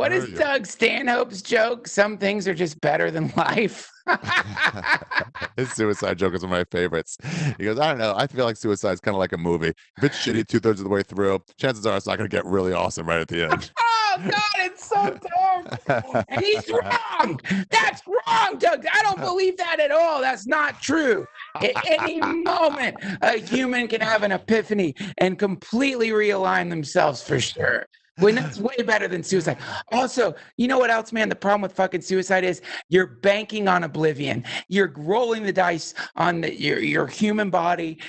What is Doug Stanhope's joke? Some things are just better than life. His suicide joke is one of my favorites. He goes, I don't know. I feel like suicide is kind of like a movie. If it's shitty 2/3 of the way through, chances are it's not going to get really awesome right at the end. Oh, God, it's so dumb. And he's wrong. That's wrong, Doug. I don't believe that at all. That's not true. At any moment, a human can have an epiphany and completely realign themselves for sure. When that's way better than suicide. Also, you know what else, man? The problem with fucking suicide is you're banking on oblivion. You're rolling the dice on your human body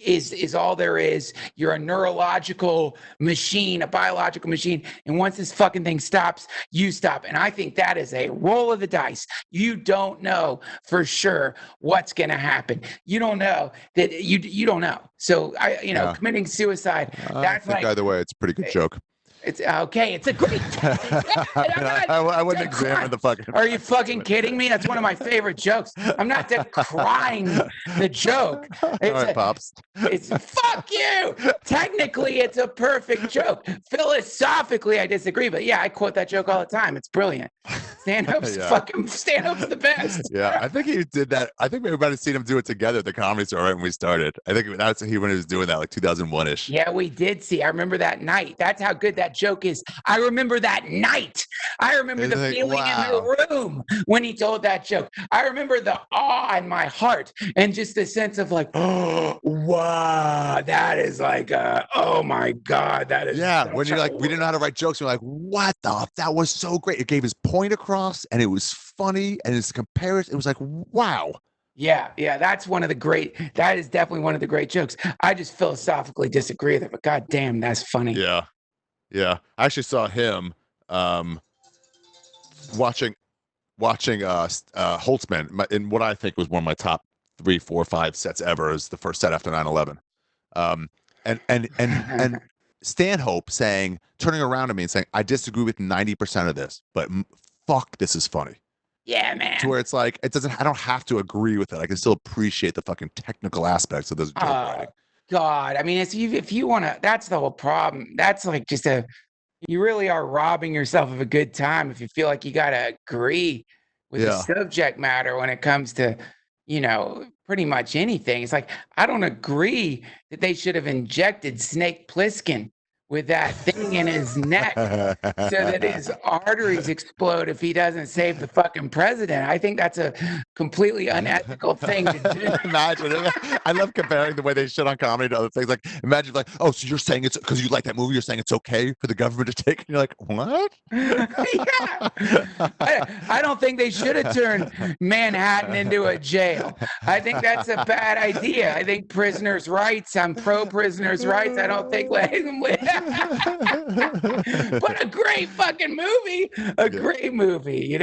is all there is. You're a neurological machine, a biological machine. And once this fucking thing stops, you stop. And I think that is a roll of the dice. You don't know for sure what's going to happen. You don't know that you don't know. So committing suicide, that's I think either way, it's a pretty good joke. It's okay. It's a great. I wouldn't examine the fucking. Are you fucking kidding me? That's one of my favorite jokes. I'm not decrying the joke. All right, Pops. It's fuck you. Technically, it's a perfect joke. Philosophically, I disagree, but yeah, I quote that joke all the time. It's brilliant. Stanhope's the best. Yeah, I think he did that. I think we might have seen him do it together at the Comedy Store right when we started. I think that's when he was doing that, like 2001-ish. Yeah, we did see. I remember that night. That's how good that joke is. I remember that night. I remember the feeling in the room when he told that joke. I remember the awe in my heart and just the sense of like, oh, wow, that is like, oh my God, that is. Yeah, when you're like, we didn't know how to write jokes. We're like, what the? That was so great. It gave his point across and it was funny and it's comparison. It was like, wow. Yeah, that is definitely one of the great jokes. I just philosophically disagree with it, but God damn, that's funny. Yeah. I actually saw him watching Holtzman in what I think was one of my top 3, 4, 5 sets ever. Is the first set after 9/11. And Stanhope turning around to me and saying, I disagree with 90% of this, but fuck, this is funny. Yeah, man. To where it's like, I don't have to agree with it. I can still appreciate the fucking technical aspects of those joke writing. God, I mean, if you want to, that's the whole problem. That's like you really are robbing yourself of a good time if you feel like you got to agree with the subject matter when it comes to, pretty much anything. It's like, I don't agree that they should have injected Snake Plissken with that thing in his neck so that his arteries explode if he doesn't save the fucking president. I think that's a completely unethical thing to do. Imagine. I love comparing the way they shit on comedy to other things. Like, imagine like, oh, so you're saying it's because you like that movie, you're saying it's okay for the government to take it? And you're like, what? Yeah. I don't think they should have turned Manhattan into a jail. I think that's a bad idea. I think prisoners' rights, I'm pro-prisoners' rights. I don't think letting them live. But a great fucking movie. Great movie,